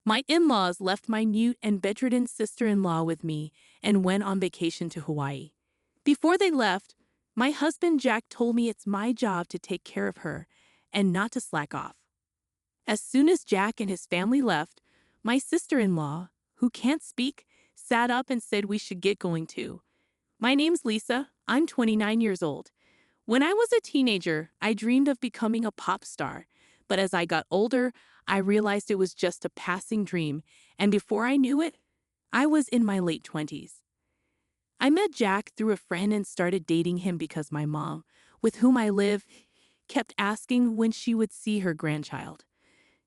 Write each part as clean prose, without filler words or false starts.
My in-laws left my mute and bedridden sister-in-law with me and went on vacation to Hawaii. Before they left, my husband Jack told me it's my job to take care of her and not to slack off. As soon as Jack and his family left, my sister-in-law, who can't speak, sat up and said we should get going too. My name's Lisa. I'm 29 years old. When I was a teenager, I dreamed of becoming a pop star. But as I got older, I realized it was just a passing dream, and before I knew it, I was in my late 20s. I met Jack through a friend and started dating him because my mom, with whom I live, kept asking when she would see her grandchild.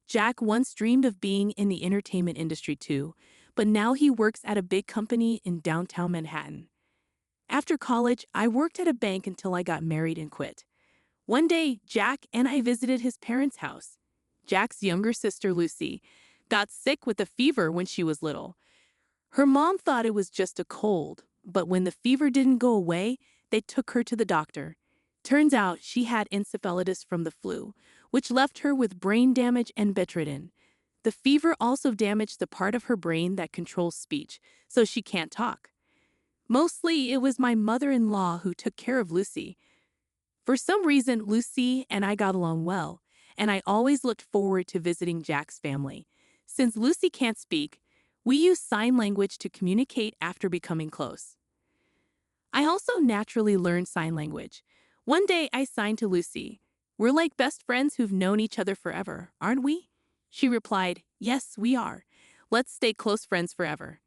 Jack once dreamed of being in the entertainment industry too, but now he works at a big company in downtown Manhattan. After college, I worked at a bank until I got married and quit. One day, Jack and I visited his parents' house. Jack's younger sister, Lucy, got sick with a fever when she was little. Her mom thought it was just a cold, but when the fever didn't go away, they took her to the doctor. Turns out she had encephalitis from the flu, which left her with brain damage and bedridden. The fever also damaged the part of her brain that controls speech, so she can't talk. Mostly, it was my mother-in-law who took care of Lucy. For some reason, Lucy and I got along well, and I always looked forward to visiting Jack's family. Since Lucy can't speak, we use sign language to communicate after becoming close. I also naturally learned sign language. One day, I signed to Lucy. "We're like best friends who've known each other forever, aren't we?" She replied, "Yes, we are. Let's stay close friends forever."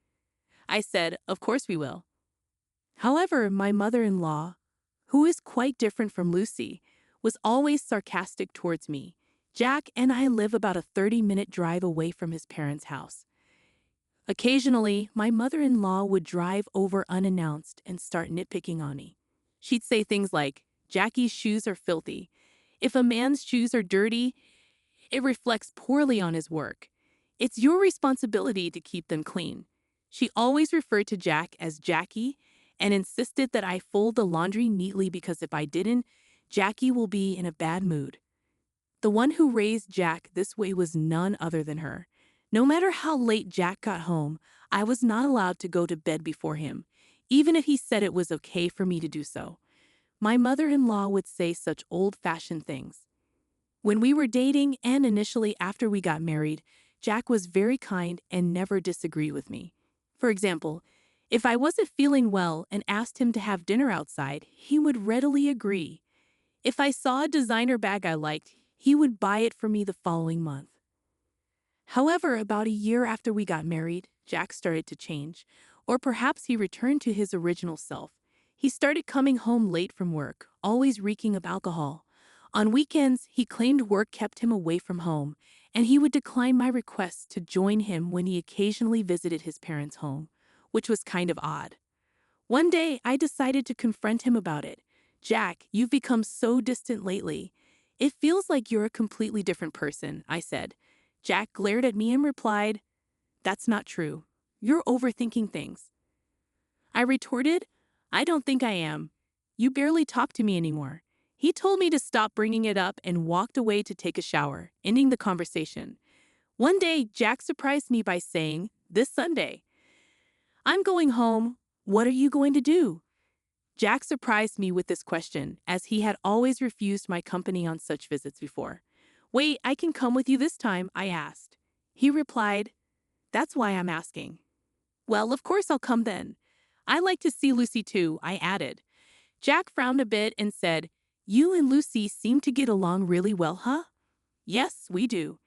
I said, "Of course we will." However, my mother-in-law, who is quite different from Lucy, was always sarcastic towards me. Jack and I live about a 30-minute drive away from his parents' house. Occasionally, my mother-in-law would drive over unannounced and start nitpicking on me. She'd say things like, "Jackie's shoes are filthy. If a man's shoes are dirty, it reflects poorly on his work. It's your responsibility to keep them clean." She always referred to Jack as Jackie and insisted that I fold the laundry neatly because if I didn't, Jackie will be in a bad mood. The one who raised Jack this way was none other than her. No matter how late Jack got home, I was not allowed to go to bed before him, even if he said it was okay for me to do so. My mother-in-law would say such old-fashioned things. When we were dating and initially after we got married, Jack was very kind and never disagreed with me. For example, if I wasn't feeling well and asked him to have dinner outside, he would readily agree. If I saw a designer bag I liked, he would buy it for me the following month. However, about a year after we got married, Jack started to change, or perhaps he returned to his original self. He started coming home late from work, always reeking of alcohol. On weekends, he claimed work kept him away from home, and he would decline my requests to join him when he occasionally visited his parents' home, which was kind of odd. One day, I decided to confront him about it. "Jack, you've become so distant lately. It feels like you're a completely different person," I said. Jack glared at me and replied, "That's not true. You're overthinking things." I retorted, "I don't think I am. You barely talk to me anymore." He told me to stop bringing it up and walked away to take a shower, ending the conversation. One day, Jack surprised me by saying, "This Sunday, I'm going home. What are you going to do?" Jack surprised me with this question, as he had always refused my company on such visits before. "Wait, I can come with you this time," I asked. He replied, "That's why I'm asking." "Well, of course I'll come then. I like to see Lucy too," I added. Jack frowned a bit and said, "You and Lucy seem to get along really well, huh?" "Yes, we do.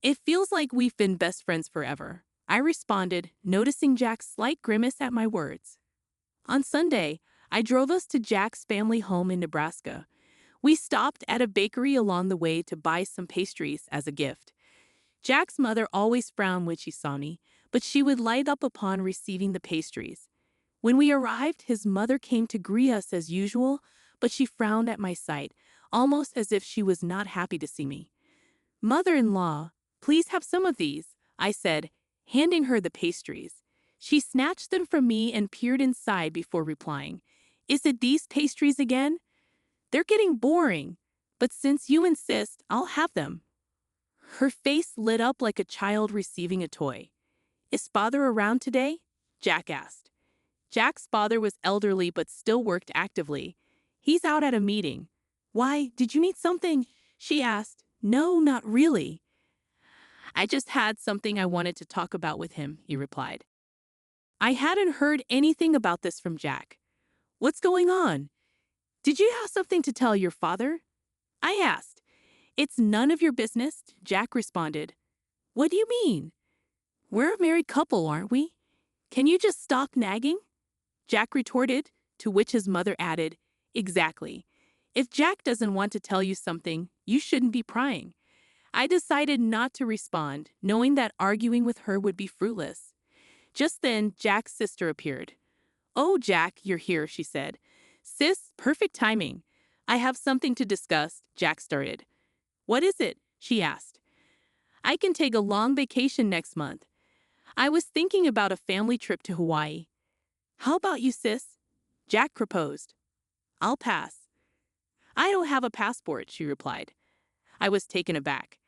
It feels like we've been best friends forever," I responded, noticing Jack's slight grimace at my words. On Sunday, I drove us to Jack's family home in Nebraska. We stopped at a bakery along the way to buy some pastries as a gift. Jack's mother always frowned when she saw me, but she would light up upon receiving the pastries. When we arrived, his mother came to greet us as usual, but she frowned at my sight, almost as if she was not happy to see me. "Mother-in-law, please have some of these," I said, handing her the pastries. She snatched them from me and peered inside before replying, "Is it these pastries again? They're getting boring, but since you insist, I'll have them." Her face lit up like a child receiving a toy. Is father around today? Jack asked. Jack's father was elderly but still worked actively. He's out at a meeting. Why, did you need something? She asked. No, not really. I just had something I wanted to talk about with him, he replied. I hadn't heard anything about this from Jack. What's going on? Did you have something to tell your father? I asked. It's none of your business, Jack responded. What do you mean? We're a married couple, aren't we? Can you just stop nagging? Jack retorted, to which his mother added, exactly. If Jack doesn't want to tell you something, you shouldn't be prying. I decided not to respond, knowing that arguing with her would be fruitless. Just then, Jack's sister appeared. Oh, Jack, you're here, she said. Sis, perfect timing. I have something to discuss, Jack started. What is it? She asked. I can take a long vacation next month. I was thinking about a family trip to Hawaii. How about you, sis? Jack proposed. I'll pass. I don't have a passport, she replied. I was taken aback.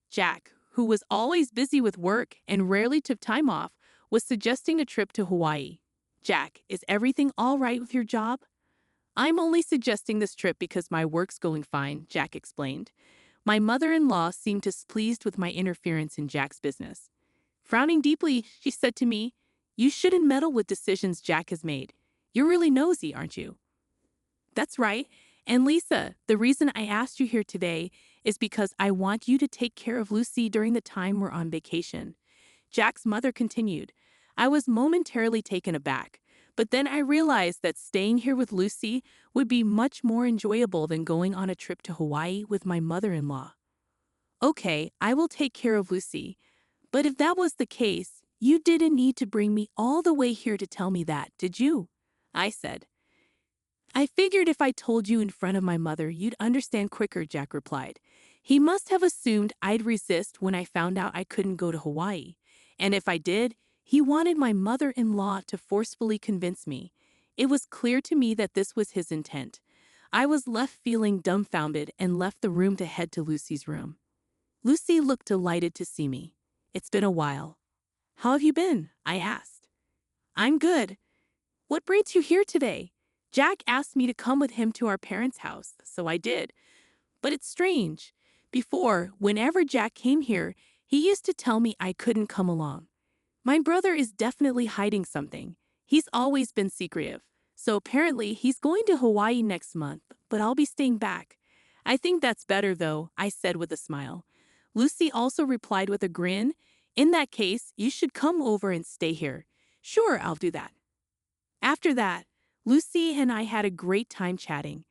Jack, who was always busy with work and rarely took time off, was suggesting a trip to Hawaii. Jack, is everything all right with your job? I'm only suggesting this trip because my work's going fine, Jack explained. My mother-in-law seemed displeased with my interference in Jack's business. Frowning deeply, she said to me, You shouldn't meddle with decisions Jack has made. You're really nosy, aren't you? That's right. And Lisa, the reason I asked you here today is because I want you to take care of Lucy during the time we're on vacation. Jack's mother continued. I was momentarily taken aback, but then I realized that staying here with Lucy would be much more enjoyable than going on a trip to Hawaii with my mother-in-law. Okay, I will take care of Lucy. But if that was the case, you didn't need to bring me all the way here to tell me that, did you? I said. I figured if I told you in front of my mother, you'd understand quicker, Jack replied. He must have assumed I'd resist when I found out I couldn't go to Hawaii. And if I did, he wanted my mother-in-law to forcefully convince me. It was clear to me that this was his intent. I was left feeling dumbfounded and left the room to head to Lucy's room. Lucy looked delighted to see me. It's been a while. How have you been? I asked. I'm good. What brings you here today? Jack asked me to come with him to our parents' house, so I did. But it's strange. Before, whenever Jack came here, he used to tell me I couldn't come along. My brother is definitely hiding something. He's always been secretive. So apparently he's going to Hawaii next month, but I'll be staying back. I think that's better though, I said with a smile. Lucy also replied with a grin. In that case, you should come over and stay here. Sure, I'll do that. After that, Lucy and I had a great time chatting.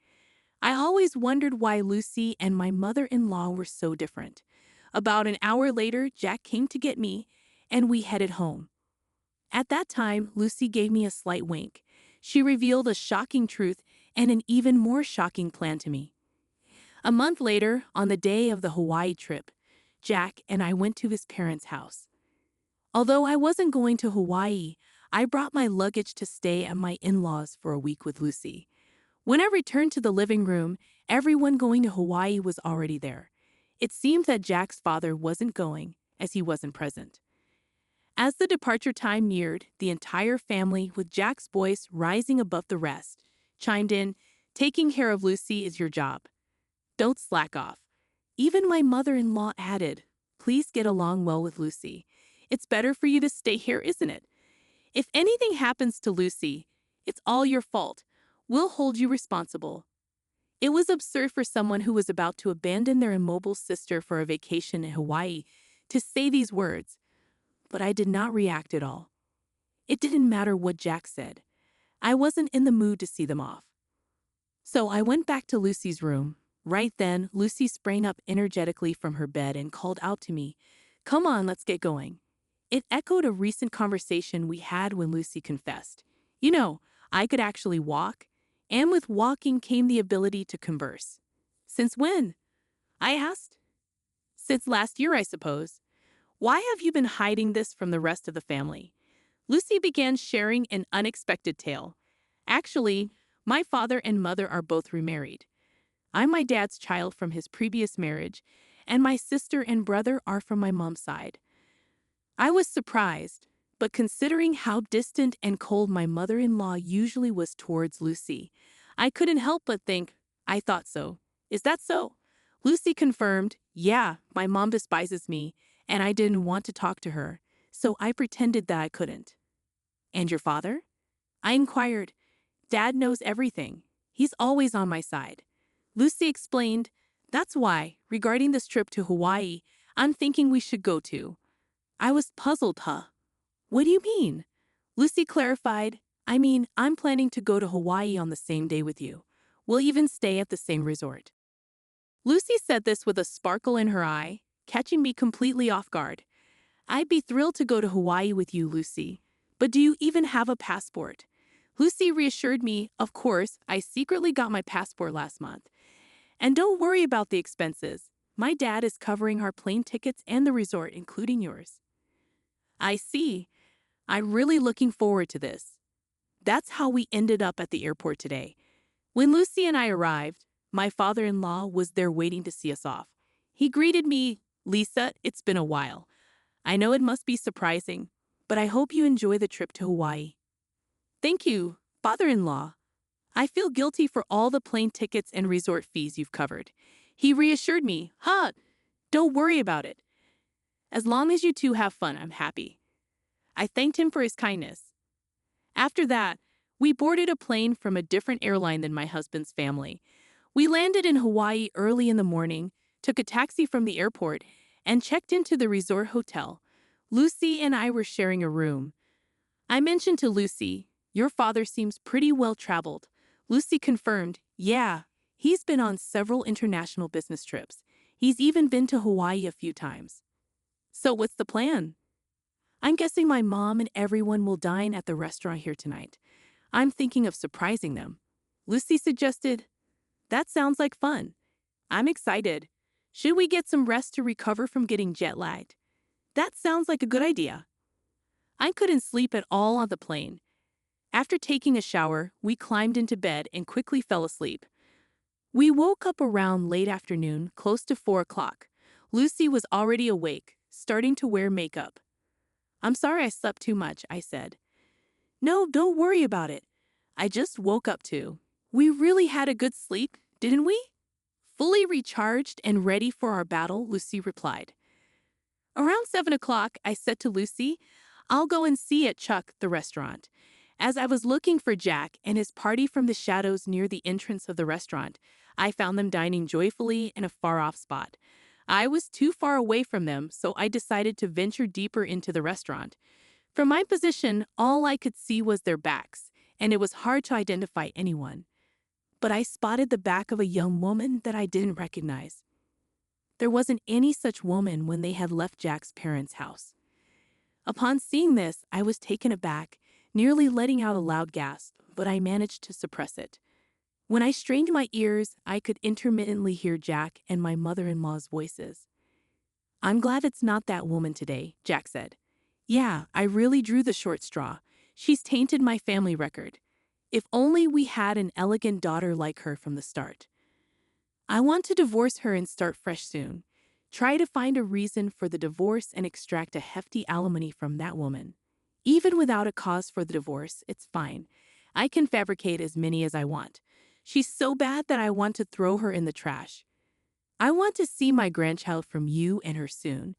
I always wondered why Lucy and my mother-in-law were so different. About an hour later, Jack came to get me, and we headed home. At that time, Lucy gave me a slight wink. She revealed a shocking truth and an even more shocking plan to me. A month later, on the day of the Hawaii trip, Jack and I went to his parents' house. Although I wasn't going to Hawaii, I brought my luggage to stay at my in-laws for a week with Lucy. When I returned to the living room, everyone going to Hawaii was already there. It seemed that Jack's father wasn't going, as he wasn't present. As the departure time neared, the entire family, with Jack's voice rising above the rest, chimed in, Taking care of Lucy is your job. Don't slack off. Even my mother-in-law added, Please get along well with Lucy. It's better for you to stay here, isn't it? If anything happens to Lucy, it's all your fault. We'll hold you responsible. It was absurd for someone who was about to abandon their immobile sister for a vacation in Hawaii to say these words, but I did not react at all. It didn't matter what Jack said. I wasn't in the mood to see them off. So I went back to Lucy's room. Right then, Lucy sprang up energetically from her bed and called out to me, Come on, let's get going. It echoed a recent conversation we had when Lucy confessed. You know, I could actually walk, and with walking came the ability to converse. Since when? I asked. Since last year, I suppose. Why have you been hiding this from the rest of the family? Lucy began sharing an unexpected tale. Actually, my father and mother are both remarried. I'm my dad's child from his previous marriage, and my sister and brother are from my mom's side. I was surprised, but considering how distant and cold my mother-in-law usually was towards Lucy, I couldn't help but think, I thought so. Is that so? Lucy confirmed, yeah, my mom despises me, and I didn't want to talk to her, so I pretended that I couldn't. And your father? I inquired. Dad knows everything. He's always on my side. Lucy explained, that's why, regarding this trip to Hawaii, I'm thinking we should go too. I was puzzled, huh? What do you mean? Lucy clarified, I mean, I'm planning to go to Hawaii on the same day with you. We'll even stay at the same resort. Lucy said this with a sparkle in her eye, catching me completely off guard. I'd be thrilled to go to Hawaii with you, Lucy. But do you even have a passport? Lucy reassured me, of course, I secretly got my passport last month. And don't worry about the expenses. My dad is covering our plane tickets and the resort, including yours. I see. I'm really looking forward to this. That's how we ended up at the airport today. When Lucy and I arrived, my father-in-law was there waiting to see us off. He greeted me, Lisa, it's been a while. I know it must be surprising, but I hope you enjoy the trip to Hawaii. Thank you, father-in-law. I feel guilty for all the plane tickets and resort fees you've covered. He reassured me, don't worry about it. As long as you two have fun, I'm happy. I thanked him for his kindness. After that, we boarded a plane from a different airline than my husband's family. We landed in Hawaii early in the morning, took a taxi from the airport, and checked into the resort hotel. Lucy and I were sharing a room. I mentioned to Lucy, your father seems pretty well traveled. Lucy confirmed, yeah, he's been on several international business trips. He's even been to Hawaii a few times. So what's the plan? I'm guessing my mom and everyone will dine at the restaurant here tonight. I'm thinking of surprising them. Lucy suggested, that sounds like fun. I'm excited. Should we get some rest to recover from getting jet-lagged? That sounds like a good idea. I couldn't sleep at all on the plane. After taking a shower, we climbed into bed and quickly fell asleep. We woke up around late afternoon, close to 4 o'clock. Lucy was already awake, starting to wear makeup. I'm sorry I slept too much, I said. No, don't worry about it. I just woke up too. We really had a good sleep, didn't we? Fully recharged and ready for our battle, Lucy replied. Around 7 o'clock, I said to Lucy, I'll go and see at Chuck, the restaurant. As I was looking for Jack and his party from the shadows near the entrance of the restaurant, I found them dining joyfully in a far-off spot. I was too far away from them, so I decided to venture deeper into the restaurant. From my position, all I could see was their backs, and it was hard to identify anyone. But I spotted the back of a young woman that I didn't recognize. There wasn't any such woman when they had left Jack's parents' house. Upon seeing this, I was taken aback, nearly letting out a loud gasp, but I managed to suppress it. When I strained my ears, I could intermittently hear Jack and my mother-in-law's voices. I'm glad it's not that woman today, Jack said. Yeah, I really drew the short straw. She's tainted my family record. If only we had an elegant daughter like her from the start. I want to divorce her and start fresh soon. Try to find a reason for the divorce and extract a hefty alimony from that woman. Even without a cause for the divorce, it's fine. I can fabricate as many as I want. She's so bad that I want to throw her in the trash. I want to see my grandchild from you and her soon,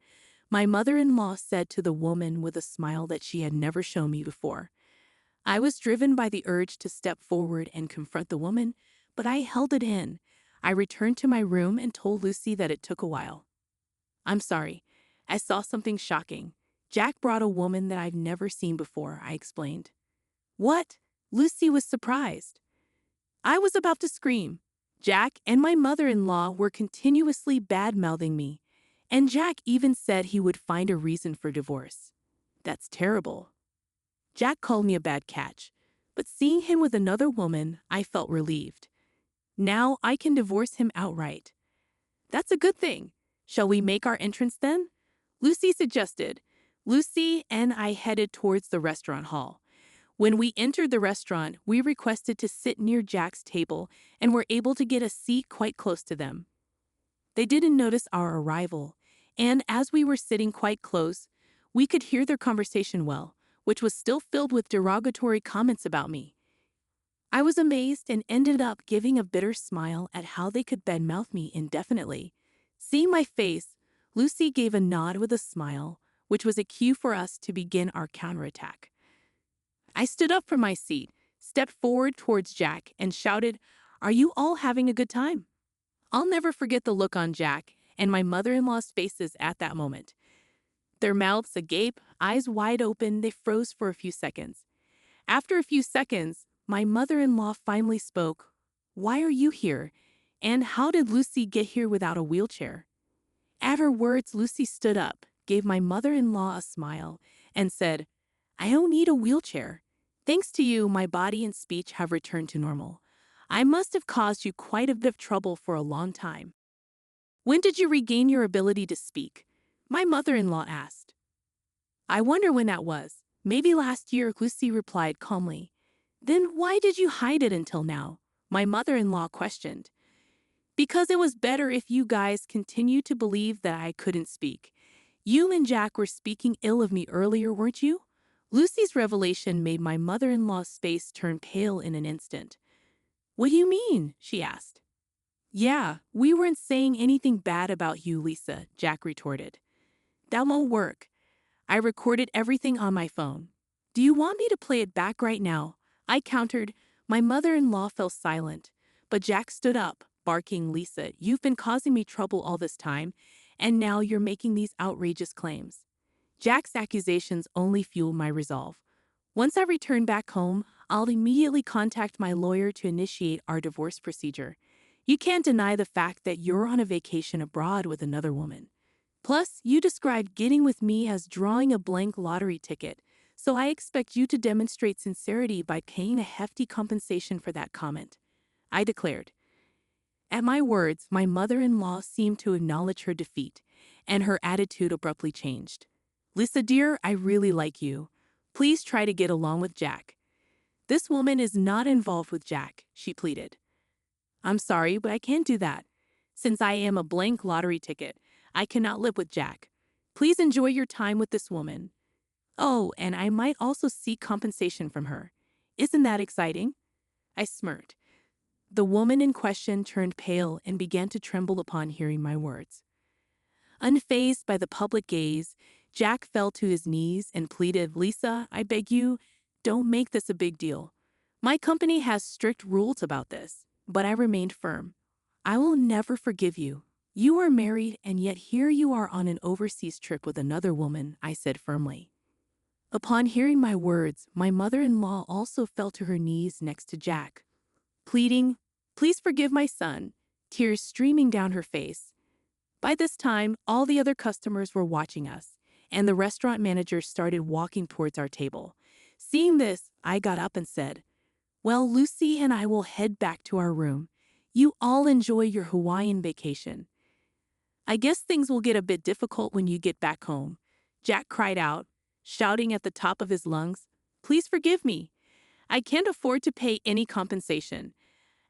my mother-in-law said to the woman with a smile that she had never shown me before. I was driven by the urge to step forward and confront the woman, but I held it in. I returned to my room and told Lucy that it took a while. I'm sorry. I saw something shocking. Jack brought a woman that I've never seen before, I explained. What? Lucy was surprised. I was about to scream. Jack and my mother-in-law were continuously bad-mouthing me, and Jack even said he would find a reason for divorce. That's terrible. Jack called me a bad catch, but seeing him with another woman, I felt relieved. Now I can divorce him outright. That's a good thing. Shall we make our entrance then? Lucy suggested. Lucy and I headed towards the restaurant hall. When we entered the restaurant, we requested to sit near Jack's table and were able to get a seat quite close to them. They didn't notice our arrival, and as we were sitting quite close, we could hear their conversation well, which was still filled with derogatory comments about me. I was amazed and ended up giving a bitter smile at how they could badmouth me indefinitely. Seeing my face, Lucy gave a nod with a smile, which was a cue for us to begin our counterattack. I stood up from my seat, stepped forward towards Jack, and shouted, "Are you all having a good time?" I'll never forget the look on Jack and my mother-in-law's faces at that moment. Their mouths agape, eyes wide open, they froze for a few seconds. After a few seconds, my mother-in-law finally spoke. "Why are you here? And how did Lucy get here without a wheelchair?" At her words, Lucy stood up, gave my mother-in-law a smile, and said, "I don't need a wheelchair. Thanks to you, my body and speech have returned to normal. I must have caused you quite a bit of trouble for a long time." "When did you regain your ability to speak?" my mother-in-law asked. "I wonder when that was. Maybe last year," Lucy replied calmly. "Then why did you hide it until now?" my mother-in-law questioned. "Because it was better if you guys continued to believe that I couldn't speak. You and Jack were speaking ill of me earlier, weren't you?" Lucy's revelation made my mother-in-law's face turn pale in an instant. "What do you mean?" she asked. "Yeah, we weren't saying anything bad about you, Lisa," Jack retorted. "That won't work. I recorded everything on my phone. Do you want me to play it back right now?" I countered. My mother-in-law fell silent, but Jack stood up, barking, "Lisa, you've been causing me trouble all this time, and now you're making these outrageous claims." Jack's accusations only fueled my resolve. Once I return back home, I'll immediately contact my lawyer to initiate our divorce procedure. You can't deny the fact that you're on a vacation abroad with another woman. Plus, you described getting with me as drawing a blank lottery ticket, so I expect you to demonstrate sincerity by paying a hefty compensation for that comment, I declared. At my words, my mother-in-law seemed to acknowledge her defeat, and her attitude abruptly changed. "Lisa dear, I really like you. Please try to get along with Jack." "This woman is not involved with Jack," she pleaded. "I'm sorry, but I can't do that. Since I am a blank lottery ticket, I cannot live with Jack. Please enjoy your time with this woman. Oh, and I might also seek compensation from her. Isn't that exciting?" I smirked. The woman in question turned pale and began to tremble upon hearing my words. Unfazed by the public gaze, Jack fell to his knees and pleaded, "Lisa, I beg you, don't make this a big deal. My company has strict rules about this." But I remained firm. "I will never forgive you. You are married, and yet here you are on an overseas trip with another woman," I said firmly. Upon hearing my words, my mother-in-law also fell to her knees next to Jack, pleading, "Please forgive my son," tears streaming down her face. By this time, all the other customers were watching us, and the restaurant manager started walking towards our table. Seeing this, I got up and said, "Well, Lucy and I will head back to our room. You all enjoy your Hawaiian vacation. I guess things will get a bit difficult when you get back home." Jack cried out, shouting at the top of his lungs, "Please forgive me. I can't afford to pay any compensation."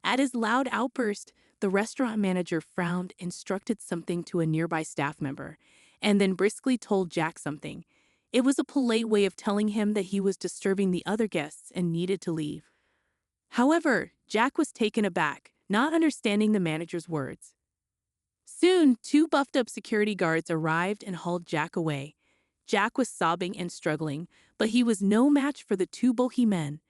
At his loud outburst, the restaurant manager frowned, instructed something to a nearby staff member, and then briskly told Jack something. It was a polite way of telling him that he was disturbing the other guests and needed to leave. However, Jack was taken aback, not understanding the manager's words. Soon, two buffed-up security guards arrived and hauled Jack away. Jack was sobbing and struggling, but he was no match for the two bulky men.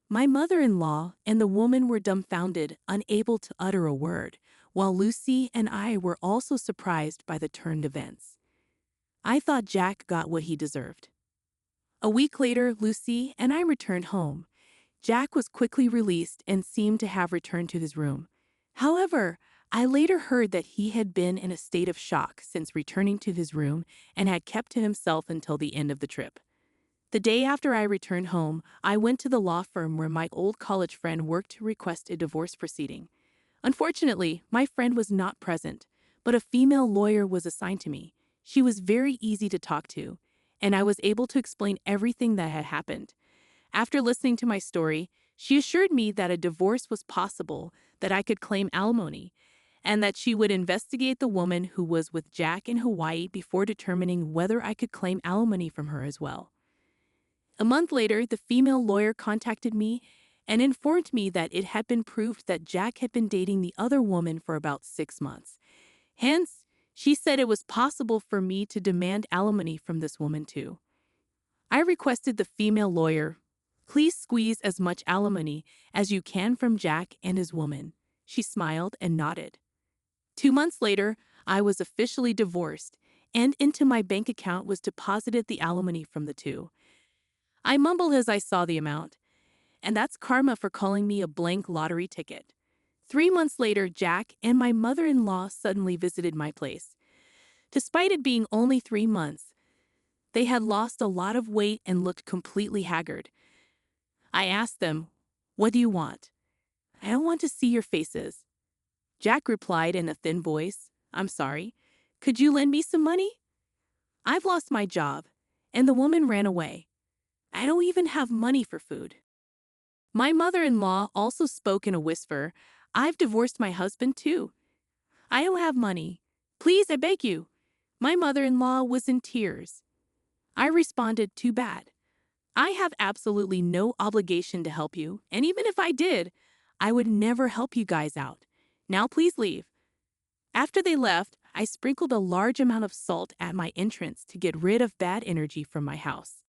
My mother-in-law and the woman were dumbfounded, unable to utter a word, while Lucy and I were also surprised by the turned events. I thought Jack got what he deserved. A week later, Lucy and I returned home. Jack was quickly released and seemed to have returned to his room. However, I later heard that he had been in a state of shock since returning to his room and had kept to himself until the end of the trip. The day after I returned home, I went to the law firm where my old college friend worked to request a divorce proceeding. Unfortunately, my friend was not present, but a female lawyer was assigned to me. She was very easy to talk to, and I was able to explain everything that had happened. After listening to my story, she assured me that a divorce was possible, that I could claim alimony, and that she would investigate the woman who was with Jack in Hawaii before determining whether I could claim alimony from her as well. A month later, the female lawyer contacted me and informed me that it had been proved that Jack had been dating the other woman for about 6 months. Hence, she said it was possible for me to demand alimony from this woman too. I requested the female lawyer, "Please squeeze as much alimony as you can from Jack and his woman." She smiled and nodded. 2 months later, I was officially divorced, and into my bank account was deposited the alimony from the two. I mumbled as I saw the amount, and that's karma for calling me a blank lottery ticket. 3 months later, Jack and my mother-in-law suddenly visited my place. Despite it being only 3 months, they had lost a lot of weight and looked completely haggard. I asked them, "What do you want?" "I don't want to see your faces." Jack replied in a thin voice, "I'm sorry. Could you lend me some money? I've lost my job." And the woman ran away. "I don't even have money for food." My mother-in-law also spoke in a whisper, "I've divorced my husband too. I don't have money. Please, I beg you." My mother-in-law was in tears. I responded, "Too bad. I have absolutely no obligation to help you, and even if I did, I would never help you guys out. Now please leave." After they left, I sprinkled a large amount of salt at my entrance to get rid of bad energy from my house.